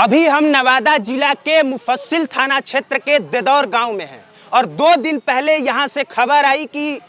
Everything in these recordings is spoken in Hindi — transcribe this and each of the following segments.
अभी हम नवादा जिला के मुफस्सिल थाना क्षेत्र के देदौर गांव में हैं और 2 दिन पहले यहां से खबर आई कि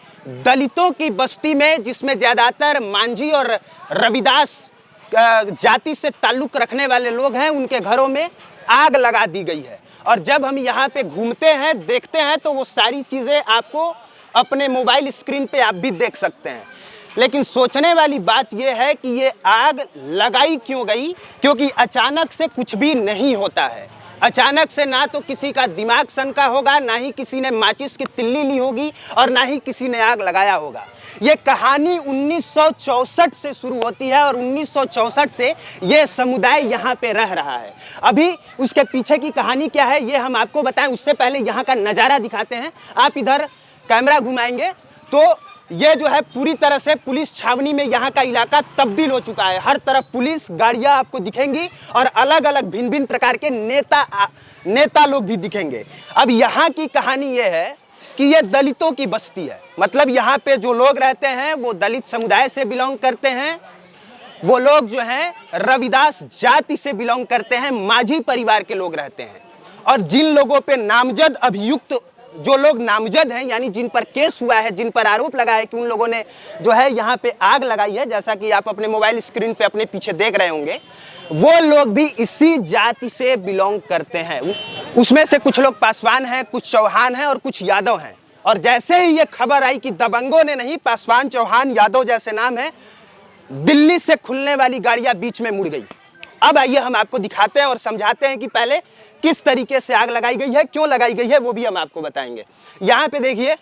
दलितों की बस्ती में, जिसमें ज़्यादातर मांझी और रविदास जाति से ताल्लुक़ रखने वाले लोग हैं, उनके घरों में आग लगा दी गई है। और जब हम यहाँ पे घूमते हैं, देखते हैं, तो वो सारी चीज़ें आपको अपने मोबाइल स्क्रीन पे आप भी देख सकते हैं। लेकिन सोचने वाली बात यह है कि ये आग लगाई क्यों गई, क्योंकि अचानक से कुछ भी नहीं होता है। अचानक से ना तो किसी का दिमाग सनका होगा, ना ही किसी ने माचिस की तिल्ली ली होगी और ना ही किसी ने आग लगाया होगा। ये कहानी 1964 से शुरू होती है और 1964 से ये समुदाय यहाँ पे रह रहा है। अभी उसके पीछे की कहानी क्या है ये हम आपको बताएं, उससे पहले यहाँ का नज़ारा दिखाते हैं। आप इधर कैमरा घुमाएंगे तो ये जो है पूरी तरह से पुलिस छावनी में यहाँ का इलाका तब्दील हो चुका है। हर तरफ पुलिस गाड़ियाँ आपको दिखेंगी और अलग अलग भिन्न भिन्न प्रकार के नेता लोग भी दिखेंगे। अब यहाँ की कहानी ये है कि ये दलितों की बस्ती है। मतलब यहाँ पे जो लोग रहते हैं वो दलित समुदाय से बिलोंग करते हैं। वो लोग जो हैं रविदास जाति से बिलोंग करते हैं, माझी परिवार के लोग रहते हैं। और जिन लोगों पे नामजद अभियुक्त, जो लोग नामजद हैं, यानी जिन पर केस हुआ है, जिन पर आरोप लगा है कि उन लोगों ने जो है यहाँ पे आग लगाई है, जैसा कि आप अपने मोबाइल स्क्रीन पे अपने पीछे देख रहे होंगे, वो लोग भी इसी जाति से बिलोंग करते हैं। उसमें से कुछ लोग पासवान हैं, कुछ चौहान हैं और कुछ यादव हैं। और जैसे ही ये खबर आई कि दबंगों ने नहीं, पासवान, चौहान, यादव जैसे नाम है, दिल्ली से खुलने वाली गाड़ियाँ बीच में मुड़ गई। अब आइए हम आपको दिखाते हैं और समझाते हैं कि पहले किस तरीके से आग लगाई गई है, क्यों लगाई गई है, वो भी हम आपको बताएंगे। यहाँ पे देखिए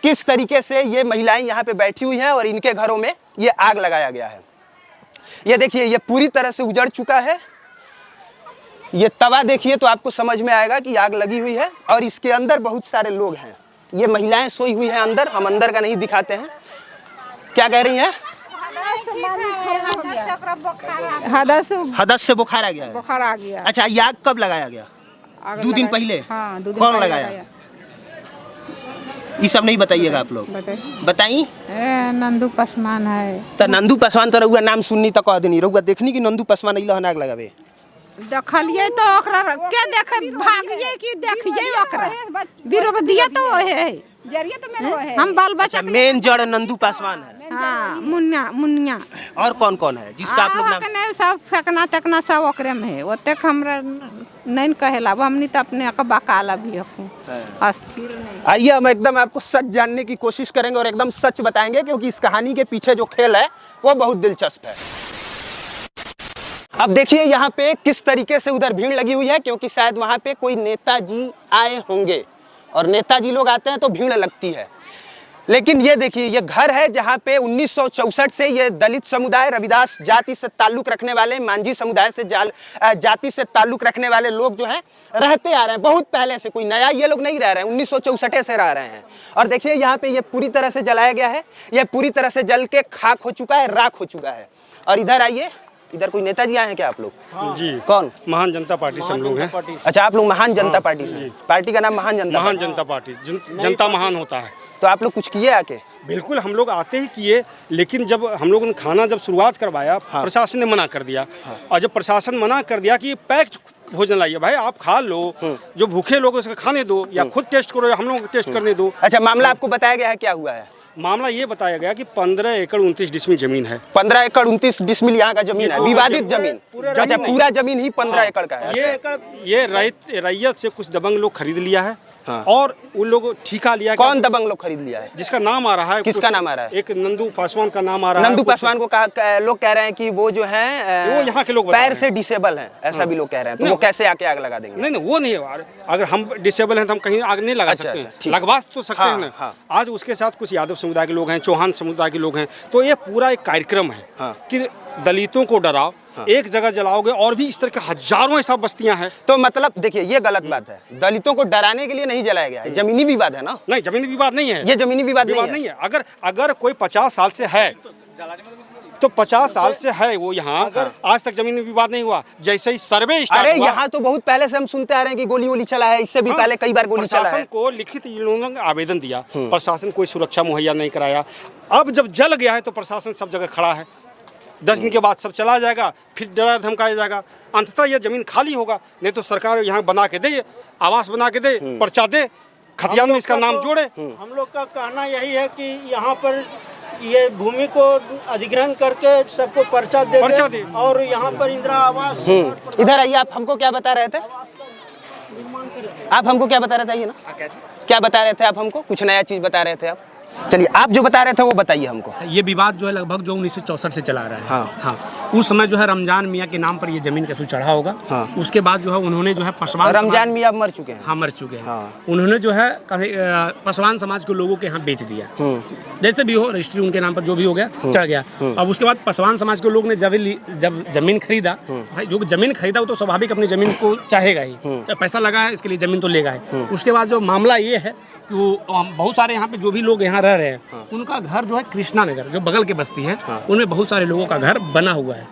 किस तरीके से ये महिलाएं यहाँ पे बैठी हुई हैं और इनके घरों में ये आग लगाया गया है। ये देखिए, ये पूरी तरह से उजड़ चुका है। ये तवा देखिए तो आपको समझ में आएगा कि आग लगी हुई है और इसके अंदर बहुत सारे लोग हैं। ये महिलाएं सोई हुई हैं अंदर, हम अंदर का नहीं दिखाते हैं। क्या कह रही हैं? हदस से बुखार आ गया है। बुखार आ गया। अच्छा, ये आग कब लगाया गया? 2 दिन पहले। हाँ, 2 दिन कौन पहले लगाया? ये सब नहीं बताइएगा आप लोग, बताइए। नंदू पासवान है। तो नंदू पासवान तो रहुआ नाम सुननी तो कह देनी, रहुआ देखनी कि नंदू पासवान इला आग लगावे। देखलिए तो ओकरा के देखे भागिए कि देखिए ओकरा विरोध दिया तो है जरिए तो मेरे है। हम बाल बच्चा मेन जड़ नंदू पासवान है। हाँ, मुन्ना और कौन कौन है जिसका आप लोग नाम? सब फेंकना तकना सब ओकरे में है। ओते हमरा नहीं कहेला, हमनी तो अपने बकाला भी अस्थिर नहीं। आइए हम एकदम आपको सच जानने की कोशिश करेंगे और एकदम सच बताएंगे, क्योंकि इस कहानी के पीछे जो खेल है वो बहुत दिलचस्प है। अब देखिए यहाँ पे किस तरीके से उधर भीड़ लगी हुई है, क्योंकि शायद वहाँ पे कोई नेताजी आए होंगे और नेताजी लोग आते हैं तो भीड़ लगती है। लेकिन ये देखिए, ये घर है जहाँ पे 1964 से ये दलित समुदाय, रविदास जाति से ताल्लुक़ रखने वाले, मांझी समुदाय से जाति से ताल्लुक़ रखने वाले लोग जो हैं रहते आ रहे हैं बहुत पहले से। कोई नया ये लोग नहीं रह रहे हैं, 1964 से रह रहे हैं। और देखिए यहाँ पे ये पूरी तरह से जलाया गया है, ये पूरी तरह से जल के खाक हो चुका है, राख हो चुका है। और इधर आइए, इधर कोई नेताजी आए हैं क्या आप लोग? हाँ। जी। कौन? महान जनता पार्टी से हम लोग हैं। अच्छा, आप लोग महान जनता पार्टी से? पार्टी का नाम महान जनता पार्टी। जनता महान होता है। तो आप लोग कुछ किए आके? बिल्कुल, हम लोग आते ही किए, लेकिन जब हम लोगों ने खाना जब शुरुआत करवाया, हाँ। प्रशासन ने मना कर दिया। हाँ। और जब प्रशासन मना कर दिया कि पैक्ड भोजन लाइए, भाई आप खा लो, जो भूखे लोग उसको खाने दो, या खुद टेस्ट करो या हम लोग टेस्ट करने दो। अच्छा, मामला आपको बताया गया है, क्या हुआ है? मामला ये बताया गया कि 15 एकड़ 29 डिसमिल जमीन है। 15 एकड़ 29 डिसमिल यहाँ का जमीन है, विवादित जमीन। अच्छा, पूरा जमीन ही 15 एकड़ का है। ये रैयत से कुछ दबंग लोग खरीद लिया है। हाँ। और उन लोग ठिका लिया। कौन दबंग लोग खरीद लिया है? जिसका नाम आ रहा है। किसका नाम आ रहा है? एक नंदू पासवान का नाम आ रहा है। नंदू पासवान को लोग कह रहे हैं कि वो जो है वो यहाँ के लोग पैर से डिसेबल हैं, ऐसा भी लोग कह रहे हैं। तो वो कैसे आके आग लगा देंगे? नहीं, वो नहीं है। अगर हम डिसेबल हैं तो हम कहीं आग नहीं लगा सकते, लगवा तो सकते हैं ना। आज उसके साथ कुछ यादव समुदाय के लोग हैं, चौहान समुदाय के लोग हैं। तो ये पूरा एक कार्यक्रम है कि दलितों को डराओ, एक जगह जलाओगे, और भी इस तरह के हजारों ऐसा बस्तियां हैं। तो मतलब देखिए, ये गलत बात है। दलितों को डराने के लिए नहीं जलाया गया है, जमीनी विवाद है ना? नहीं, जमीनी विवाद नहीं है, ये जमीनी विवाद नहीं है। अगर कोई 50 साल से है तो 50 साल से है वो यहाँ, आज तक जमीनी विवाद नहीं हुआ। जैसे ही सर्वे अरे यहाँ तो बहुत पहले से हम सुनते आ रहे हैं कि गोली वोली चला है, इससे भी पहले कई बार गोली चला है। प्रशासन को लिखित इन लोगों ने आवेदन दिया, प्रशासन कोई सुरक्षा मुहैया नहीं कराया। अब जब जल गया है तो प्रशासन सब जगह खड़ा है। 10 दिन के बाद सब चला जाएगा, फिर डरा धमकाया जाएगा। अंततः ये जमीन खाली होगा। नहीं तो सरकार यहाँ बना के दे, आवास बना के दे, पर्चा दे, खतियान में इसका नाम जोड़े। हम लोग का कहना यही है कि यहाँ पर ये भूमि को अधिग्रहण करके सबको पर्चा दे और यहाँ पर इंदिरा आवास। इधर आइए, आप हमको क्या बता रहे थे? आप हमको क्या बता रहे थे? ये ना क्या बता रहे थे आप हमको? कुछ नया चीज बता रहे थे आप। चलिए, आप जो बता रहे थे वो बताइए हमको। ये विवाद जो है लगभग जो 1964 से चला रहा है। हाँ, उस समय जो है रमजान मियाँ के नाम पर ये जमीन कैसे चढ़ा होगा। हाँ। उसके बाद जो है उन्होंने जो है पसवान, रमजान मियाँ मर चुके हैं। हाँ, मर चुके हैं। हाँ। उन्होंने जो है पसवान समाज के लोगों के यहाँ बेच दिया। जैसे भी हो, रजिस्ट्री उनके नाम पर जो भी हो गया, चढ़ गया। अब उसके बाद पसवान समाज के लोग ने जब जमीन खरीदा, भाई जो जमीन खरीदा वो तो स्वाभाविक अपनी जमीन को चाहेगा ही, पैसा लगा है इसके लिए जमीन तो लेगा ही। उसके बाद जो मामला ये है कि वो बहुत सारे यहाँ पे जो भी लोग यहाँ रह रहे हैं उनका घर जो है कृष्णा नगर, जो बगल के बस्ती है, उनमें बहुत सारे लोगों का घर बना हुआ है।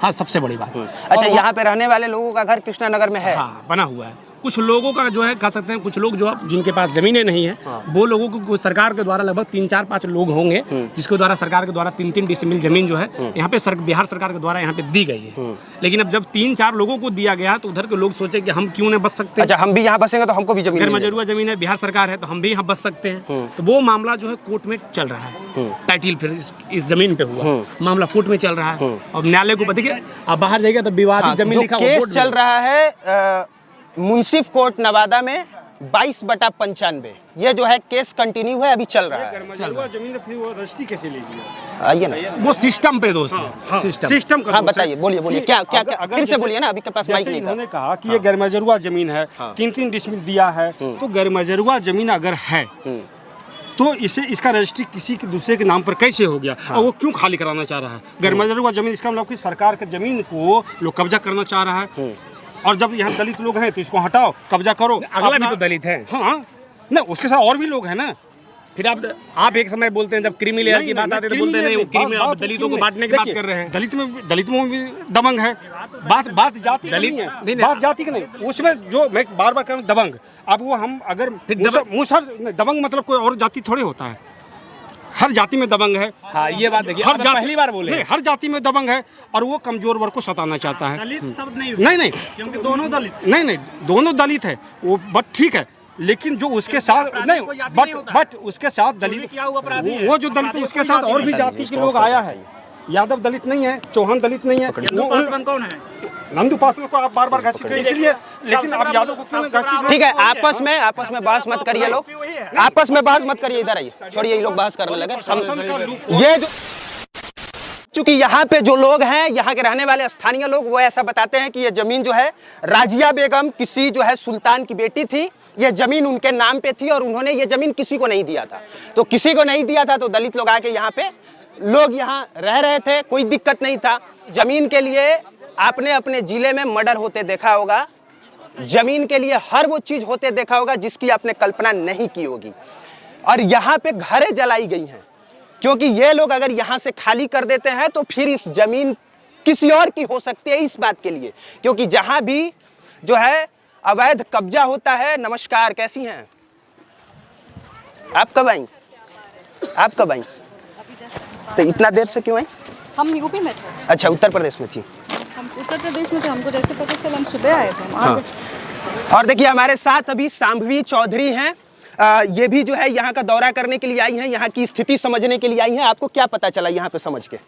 हाँ, सबसे बड़ी बात। अच्छा, यहाँ पे रहने वाले लोगों का घर कृष्णा नगर में है? हाँ, बना हुआ है। कुछ लोगों का जो है कह सकते हैं, कुछ लोग जो जिनके पास जमीनें नहीं है, वो लोगों को सरकार के द्वारा लगभग 3-4-5 लोग होंगे जिसके द्वारा सरकार के द्वारा 3-3 डिसमिल जमीन जो है यहाँ पे बिहार सरकार के द्वारा यहाँ पे दी गई है। लेकिन अब जब 3-4 लोगों को दिया गया तो उधर के लोग सोचे कि हम क्यों नहीं बस सकते। अच्छा, हम भी यहाँ बसेंगे तो हमको भी जमीन, गैर मजरूआ जमीन है, बिहार सरकार है तो हम भी यहाँ बस सकते हैं। तो वो मामला जो है कोर्ट में चल रहा है। टाइटिल फिर इस जमीन पे हुआ, मामला कोर्ट में चल रहा है। और न्यायालय को देखिए, आप बाहर जाइएगा तो विवादित जमीन लिखा केस चल रहा है मुंसिफ कोर्ट नवादा में 22/95। ये जो है केस कंटिन्यू है, अभी चल रहा है। जमीन फिर वो रजिस्ट्री कैसे लेगी? आइए ना, वो सिस्टम पे दोस्त। सिस्टम का। हाँ, बताइए, बोलिए क्या फिर से बोलिए ना, अभी के पास माइक नहीं था। उन्होंने कहा कि ये गैरमजरूआ जमीन है, 3-3 डिसमिल दिया है, तो गैरमजरूआ जमीन अगर है तो इसका रजिस्ट्री किसी के दूसरे के नाम पर कैसे हो गया? और वो क्यों खाली कराना चाह रहा है? गैरमजरूआ जमीन, इसका मतलब कि सरकार की जमीन को लोग कब्जा करना चाह रहा है। और जब यहाँ दलित लोग हैं तो इसको हटाओ, कब्जा करो। अगला भी तो दलित है। हाँ, ना उसके साथ और भी लोग हैं ना। फिर आप एक समय बोलते हैं, जब क्रीमी लेयर की बात आती है तो बोलते नहीं, क्रीमी आप दलितों को बांटने की बात कर रहे हैं। दलित में भी दबंग है। बात जाति दलित नहीं है, बात जाति की नहीं। उसमें जो मैं बार-बार कह रहा हूँ दबंग, अब वो हम अगर दबंग मतलब कोई और जाति थोड़े होता है, हर जाति में दबंग है। हाँ, ये बात देखिए, हर पहली बार बोले नहीं, हर जाति में दबंग है और वो कमजोर वर्ग को सताना चाहता है। दलित शब्द नहीं, क्योंकि दोनों दलित नहीं, दोनों दलित है वो, बट ठीक है, लेकिन जो उसके साथ नहीं, बट उसके साथ दलित, वो जो दलित उसके साथ और भी जाति के लोग आया है। यादव दलित नहीं है, चौहान दलित नहीं है। कौन है? नंदू पासवान को आप बार-बार घाटी करें इसलिए, लेकिन आप यादव गुप्ता ने घाटी। ठीक है, आपस में बहस मत करिए लोग, आपस में बहस मत करिए। इधर आइए, छोड़िए, ये लोग बहस करने लगे। ये जो चूंकि यहाँ पे जो लोग हैं, यहाँ के रहने वाले स्थानीय लोग, वो ऐसा बताते हैं कि ये जमीन जो है राजिया बेगम किसी जो है सुल्तान की बेटी थी, ये जमीन उनके नाम पे थी और उन्होंने ये जमीन किसी को नहीं दिया था। तो किसी को नहीं दिया था तो दलित लोग आके यहाँ पे लोग यहाँ रह रहे थे, कोई दिक्कत नहीं था। जमीन के लिए आपने अपने जिले में मर्डर होते देखा होगा, जमीन के लिए हर वो चीज होते देखा होगा जिसकी आपने कल्पना नहीं की होगी। और यहाँ पे घरें जलाई गई हैं, क्योंकि ये लोग अगर यहाँ से खाली कर देते हैं तो फिर इस जमीन किसी और की हो सकती है। इस बात के लिए, क्योंकि जहाँ भी जो है अवैध कब्जा होता है। नमस्कार, कैसी हैं आप? कब आई? आप कब आई? तो इतना देर से क्यों आई? हम यूपी में थे। अच्छा, उत्तर प्रदेश में थी। हम उत्तर प्रदेश में थे, हमको जैसे पता चला हम सुबह आए थे। हाँ। और देखिए, हमारे साथ अभी शांभवी चौधरी हैं। ये भी जो है यहाँ का दौरा करने के लिए आई हैं, यहाँ की स्थिति समझने के लिए आई हैं। आपको क्या पता चला यहाँ पे समझ के,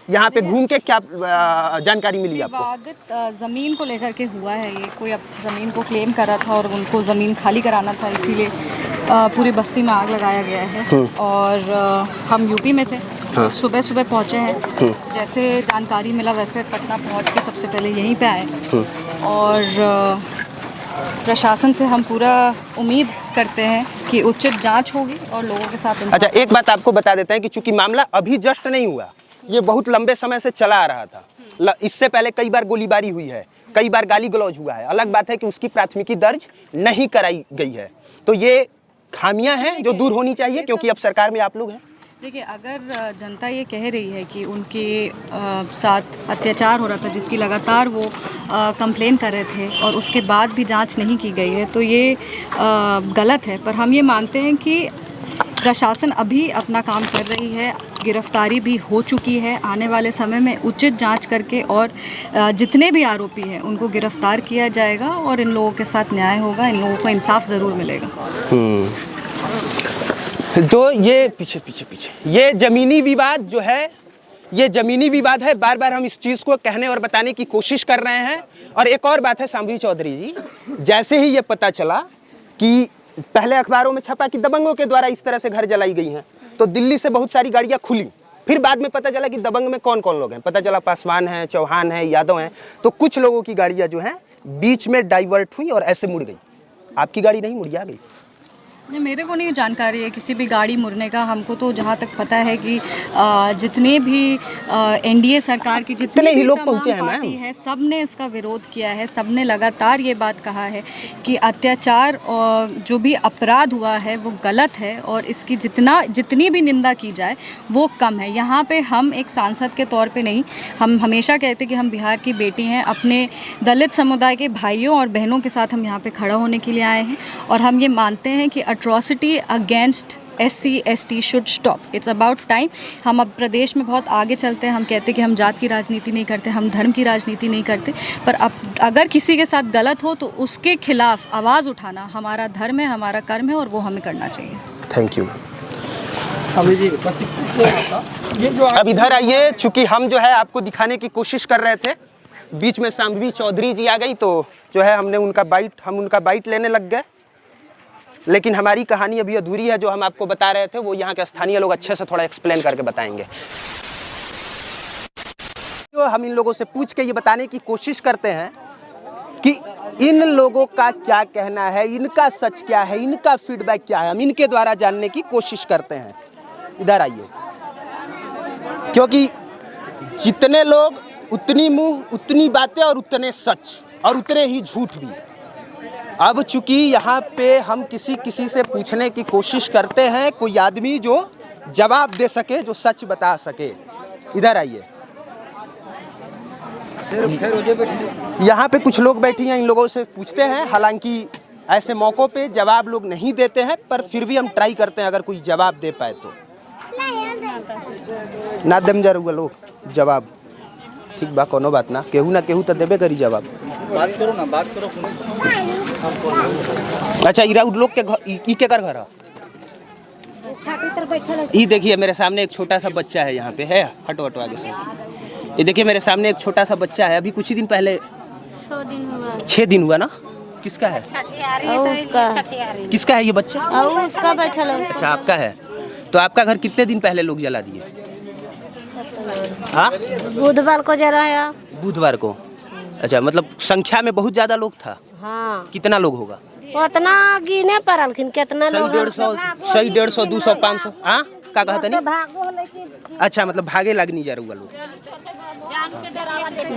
यहाँ पे घूम के क्या जानकारी मिली आपको? विवादित ज़मीन को लेकर के हुआ है ये, कोई अब ज़मीन को क्लेम कर रहा था और उनको ज़मीन खाली कराना था, इसीलिए पूरी बस्ती में आग लगाया गया है। और हम यूपी में थे। हाँ। सुबह पहुँचे हैं। जैसे जानकारी मिला वैसे पटना पहुँच के सबसे पहले यहीं पे आए। और प्रशासन से हम पूरा उम्मीद करते हैं कि उचित जांच होगी और लोगों के साथ। अच्छा, एक बात आपको बता देते हैं कि चूंकि मामला अभी जस्ट नहीं हुआ, ये बहुत लंबे समय से चला आ रहा था। इससे पहले कई बार गोलीबारी हुई है, कई बार गाली गलौज हुआ है। अलग बात है कि उसकी प्राथमिकी दर्ज नहीं कराई गई है। तो ये खामियां हैं जो दूर होनी चाहिए, क्योंकि अब सरकार में आप लोग हैं। देखिए, अगर जनता ये कह रही है कि उनके साथ अत्याचार हो रहा था, जिसकी लगातार वो कंप्लेन कर रहे थे और उसके बाद भी जांच नहीं की गई है, तो ये गलत है। पर हम ये मानते हैं कि प्रशासन अभी अपना काम कर रही है, गिरफ्तारी भी हो चुकी है। आने वाले समय में उचित जांच करके और जितने भी आरोपी हैं उनको गिरफ्तार किया जाएगा और इन लोगों के साथ न्याय होगा, इन लोगों को इंसाफ ज़रूर मिलेगा। तो ये पीछे ये ज़मीनी विवाद जो है, ये ज़मीनी विवाद है। बार बार हम इस चीज़ को कहने और बताने की कोशिश कर रहे हैं। और एक और बात है शांभवी चौधरी जी, जैसे ही ये पता चला कि पहले अखबारों में छपा कि दबंगों के द्वारा इस तरह से घर जलाई गई हैं, तो दिल्ली से बहुत सारी गाड़ियां खुली। फिर बाद में पता चला कि दबंग में कौन कौन लोग हैं, पता चला पासवान हैं, चौहान हैं, यादव हैं। तो कुछ लोगों की गाड़ियां जो हैं बीच में डाइवर्ट हुई और ऐसे मुड़ गई। आपकी गाड़ी नहीं मुड़ी, आ गई? मेरे को नहीं जानकारी है किसी भी गाड़ी मुड़ने का। हमको तो जहाँ तक पता है कि जितने भी एनडीए सरकार की जितने भी लोग तमाम पहुंचे हैं पार्टी है, सब ने इसका विरोध किया है। सब ने लगातार ये बात कहा है कि अत्याचार और जो भी अपराध हुआ है वो गलत है और इसकी जितनी भी निंदा की जाए वो कम है। यहाँ पे हम एक सांसद के तौर पे नहीं, हम हमेशा कहते कि हम बिहार की बेटी हैं, अपने दलित समुदाय के भाइयों और बहनों के साथ हम यहाँ पे खड़ा होने के लिए आए हैं। और हम ये मानते हैं कि atrocity against SC/ST should stop. It's about time. हम अब प्रदेश में बहुत आगे चलते हैं। हम कहते हैं कि हम जात की राजनीति नहीं करते, हम धर्म की राजनीति नहीं करते, पर अब अगर किसी के साथ गलत हो तो उसके खिलाफ आवाज़ उठाना हमारा धर्म है, हमारा कर्म है और वो हमें करना चाहिए। Thank you. अब इधर आइए, चूंकि हम जो है आपको दिखाने की कोशिश कर रहे थे, बीच में शांभवी चौधरी जी आ गई तो जो है हम उनका बाइट लेने लग गए। लेकिन हमारी कहानी अभी अधूरी है। जो हम आपको बता रहे थे वो यहाँ के स्थानीय लोग अच्छे से थोड़ा एक्सप्लेन करके बताएंगे। तो हम इन लोगों से पूछ के ये बताने की कोशिश करते हैं कि इन लोगों का क्या कहना है, इनका सच क्या है, इनका फीडबैक क्या है। हम इनके द्वारा जानने की कोशिश करते हैं। इधर आइए, क्योंकि जितने लोग उतनी मुंह, उतनी बातें और उतने सच और उतने ही झूठ भी। अब चूंकि यहाँ पे हम किसी से पूछने की कोशिश करते हैं, कोई आदमी जो जवाब दे सके, जो सच बता सके। इधर आइए, यहाँ पे कुछ लोग बैठी हैं, इन लोगों से पूछते हैं। हालांकि ऐसे मौक़ों पे जवाब लोग नहीं देते हैं, पर फिर भी हम ट्राई करते हैं अगर कोई जवाब दे पाए तो। ना दम जरूर लोग जवाब, ठीक बा, कोनो बात ना, केहू ना केहू तो देबे करी जवाब। बात करो ना, बात करो। अच्छा, इरा लोग के घर है? ये देखिए मेरे सामने एक छोटा सा बच्चा है, यहाँ पे है, हटो आगे से। ये देखिए मेरे सामने एक छोटा सा बच्चा है, अभी कुछ ही दिन पहले 6 दिन हुआ ना। किसका है? उसका। किसका है ये बच्चा? उसका बैठा है। अच्छा, आपका है। तो आपका घर कितने दिन पहले लोग जला दिए? हाँ, बुधवार को जलाया। बुधवार को? अच्छा, मतलब संख्या में बहुत ज्यादा लोग था। हाँ। कितना लोग होगा? उतना गिने पड़लखिन, कितना लोग? 100, 150, 200, 500। हाँ, का कहता नहीं? अच्छा, मतलब भागे लगनी जा रहा लोग,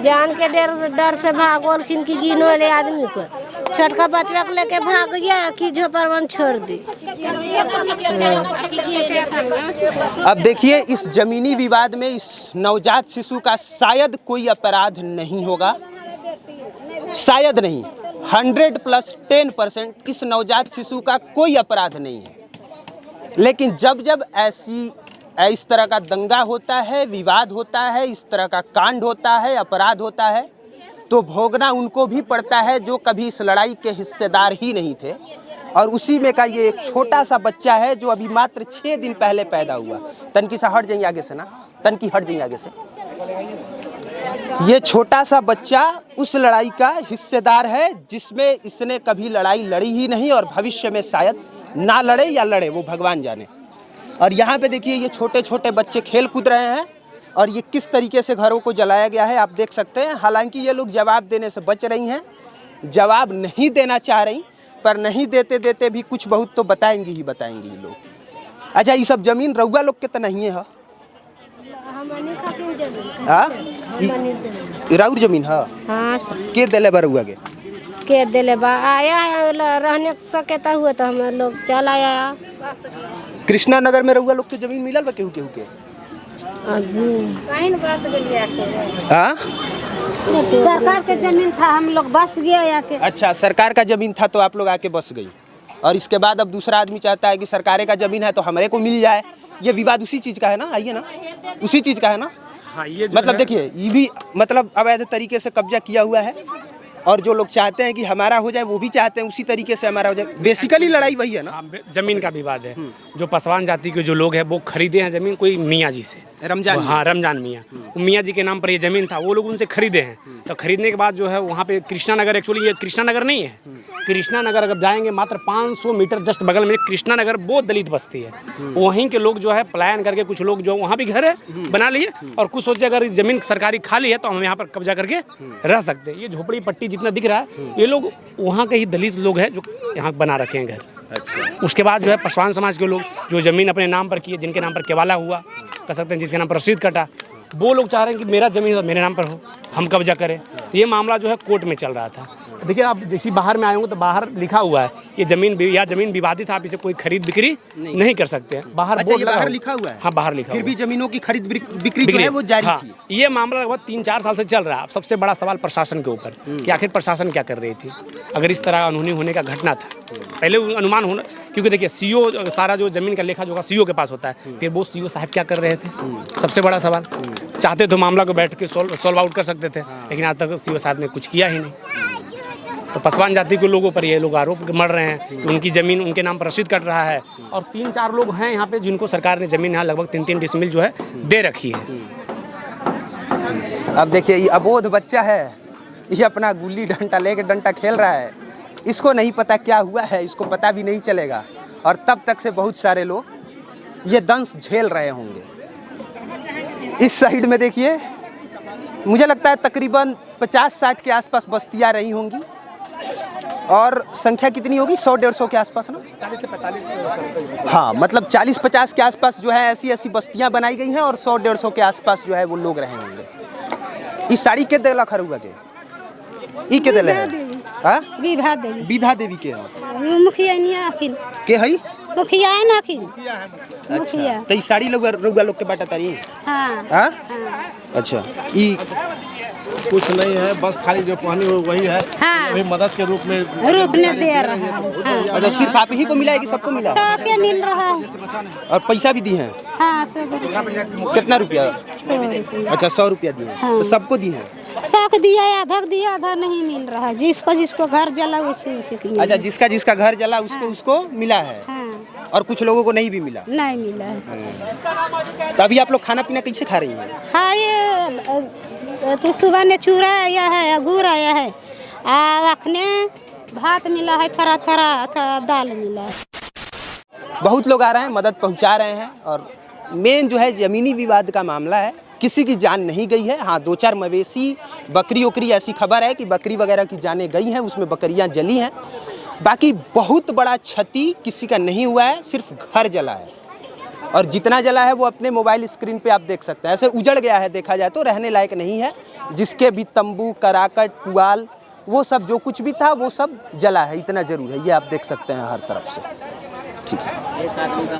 जान के डर से भागोलखिन की गिनो वाले आदमी को। छोटका बच्चा को लेके भाग गया कि झोपड़वन छोड़ दी। अब देखिए, इस जमीनी विवाद में इस नवजात शिशु का शायद कोई अपराध नहीं होगा, शायद नहीं, 100+10% इस नवजात शिशु का कोई अपराध नहीं है। लेकिन जब इस तरह का दंगा होता है, विवाद होता है, इस तरह का कांड होता है, अपराध होता है, तो भोगना उनको भी पड़ता है जो कभी इस लड़ाई के हिस्सेदार ही नहीं थे। और उसी में का ये एक छोटा सा बच्चा है जो अभी मात्र 6 दिन पहले पैदा हुआ। तनकी सा हट जाइए आगे से ना, तनकी हट जाइए आगे से। ये छोटा सा बच्चा उस लड़ाई का हिस्सेदार है जिसमें इसने कभी लड़ाई लड़ी ही नहीं और भविष्य में शायद ना लड़े या लड़े, वो भगवान जाने। और यहाँ पे देखिए ये छोटे छोटे बच्चे खेल कूद रहे हैं और ये किस तरीके से घरों को जलाया गया है आप देख सकते हैं। हालांकि ये लोग जवाब देने से बच रही हैं, जवाब नहीं देना चाह रही, पर नहीं देते देते भी कुछ बहुत तो बताएंगी ही बताएंगी ये लोग। अच्छा, ये सब जमीन रउआ लोग के तो नहीं है? राउर जमीन है? हाँ, के दिले बा रउआ के दिले बा? आया है रहने सकता हुआ तो हम लोग चल आया। कृष्णा नगर में रउआ लोग के जमीन मिलल बा केहू केहू के? सरकार के जमीन था, हम लोग बस गए आके। अच्छा, सरकार का जमीन था तो आप लोग आके बस गई। और इसके बाद अब दूसरा आदमी चाहता है कि सरकारे का ज़मीन है तो हमारे को मिल जाए। ये विवाद उसी चीज़ का है ना, आइए ना, उसी चीज़ का है ना। हाँ, ये मतलब देखिए ये भी मतलब अवैध तरीके से कब्जा किया हुआ है, और जो लोग चाहते हैं कि हमारा हो जाए वो भी चाहते हैं उसी तरीके से हमारा हो जाए। बेसिकली लड़ाई वही है ना। हाँ, जमीन का विवाद है। जो पासवान जाति के जो लोग हैं वो खरीदे हैं जमीन कोई मियाँ जी से, रमजान। हाँ, रमजान मियाँ, मियाँ जी के नाम पर ये जमीन था, वो लोग उनसे खरीदे हैं। तो खरीदने के बाद जो है वहाँ पे कृष्णा नगर, एक्चुअली ये कृष्णा नगर नहीं है, कृष्णा नगर अगर जाएंगे मात्र 500 मीटर जस्ट बगल में कृष्णा नगर बहुत दलित बस्ती है। वहीं के लोग जो है पलायन करके कुछ लोग जो वहाँ भी घर है बना लिए, और कुछ सोचे अगर जमीन सरकारी खाली है तो हम यहाँ पर कब्जा करके रह सकते हैं। ये झोपड़ी पट्टी जितना दिख रहा है ये लोग वहाँ के ही दलित लोग हैं जो यहाँ बना रखे हैं घर। अच्छा। उसके बाद जो है पासवान समाज के लोग जो जमीन अपने नाम पर किए, जिनके नाम पर केवाला हुआ कह सकते हैं, जिसके नाम पर रसीद कटा, वो लोग चाह रहे हैं कि मेरा जमीन मेरे नाम पर हो, हम कब्जा करें। तो ये मामला जो है कोर्ट में चल रहा था। देखिए आप जैसे बाहर में आए होंगे तो बाहर लिखा हुआ है ये जमीन विवादित है, आप इसे कोई खरीद बिक्री नहीं कर सकते हैं। बाहर अच्छा, बोर्ड बाहर लिखा हुआ है। हाँ, बाहर लिखा फिर भी जमीनों की खरीद बिक्री जो है वो जारी थी। ये मामला लगभग 3-4 साल से चल रहा है। अब सबसे बड़ा सवाल प्रशासन के ऊपर कि आखिर प्रशासन क्या कर रही थी अगर इस तरह अनहोनी होने का घटना था। पहले अनुमान होना, क्योंकि देखिए सीओ सारा जो जमीन का लेखा जोखा सीओ के पास होता है, फिर वो सीओ साहब क्या कर रहे थे, सबसे बड़ा सवाल। चाहते तो मामला को बैठ के सॉल्व आउट कर सकते थे, लेकिन आज तक सीओ साहब ने कुछ किया ही नहीं। तो पासवान जाति के लोगों पर ये लोग आरोप मर रहे हैं कि उनकी ज़मीन उनके नाम पर रसीद कट रहा है, और 3-4 लोग हैं यहाँ पे जिनको सरकार ने ज़मीन यहाँ लगभग 3-3 डिसमिल जो है दे रखी है। अब देखिए ये अबोध बच्चा है, ये अपना गुल्ली डंडा लेके डंडा खेल रहा है, इसको नहीं पता क्या हुआ है, इसको पता भी नहीं चलेगा, और तब तक से बहुत सारे लोग ये दंश झेल रहे होंगे। इस साइड में देखिए मुझे लगता है तकरीबन 50-60 के आसपास बस्तियाँ रही होंगी, और संख्या कितनी होगी, 100-150 के आसपास ना, 40 से 45। हाँ, मतलब 40-50 के आसपास जो है ऐसी बस्तियां बनाई गई हैं, और 100-150 के आसपास जो है वो लोग रहे होंगे। इस साड़ी के देला खरुआ के ई के देले है, हां, विधा देवी के है, मुखिया नहीं आखिर के हई मुखिया है ना आखिर अच्छा। तो ई साड़ी लोग रुआ लोग के बाटा तारी। हाँ, हां, अच्छा। ई कुछ नहीं है, बस खाली जो पहनी हो वही है। हाँ। वही मदद के रूप में दे रहा है। हाँ। अच्छा, सिर्फ आप ही को मिला है कि सबको मिला? सबके मिल रहा है, और पैसा भी दी हैं? हाँ, कितना रुपया? 100 रुपया। अच्छा, 100 रुपया दिए। हाँ। तो सबको दी हैं? सबको दिया, आधा नहीं मिल रहा है। जिसको घर जला उसी अच्छा, जिसका घर जला उसको मिला है। हाँ। और कुछ लोगों को नहीं भी मिला? नहीं मिला है। तो अभी आप लोग खाना पीना कैसे खा रही हैं? खाए तो सुबह ने चूरा आया है, गुड़ आया है, अखने भात मिला है, थोड़ा दाल मिला है। बहुत लोग आ रहे हैं, मदद पहुंचा रहे हैं, और मेन जो है ज़मीनी विवाद का मामला है। किसी की जान नहीं गई है। हाँ, 2-4 मवेशी, बकरी ओकरी, ऐसी खबर है कि बकरी वगैरह की जानें गई हैं, उसमें बकरियां जली हैं। बाकी बहुत बड़ा क्षति किसी का नहीं हुआ है, सिर्फ घर जला है, और जितना जला है वो अपने मोबाइल स्क्रीन पे आप देख सकते हैं। ऐसे उजड़ गया है, देखा जाए तो रहने लायक नहीं है। जिसके भी तंबू, कराकट, पुआल, वो सब जो कुछ भी था वो सब जला है, इतना ज़रूर है। ये आप देख सकते हैं हर तरफ से। ठीक है।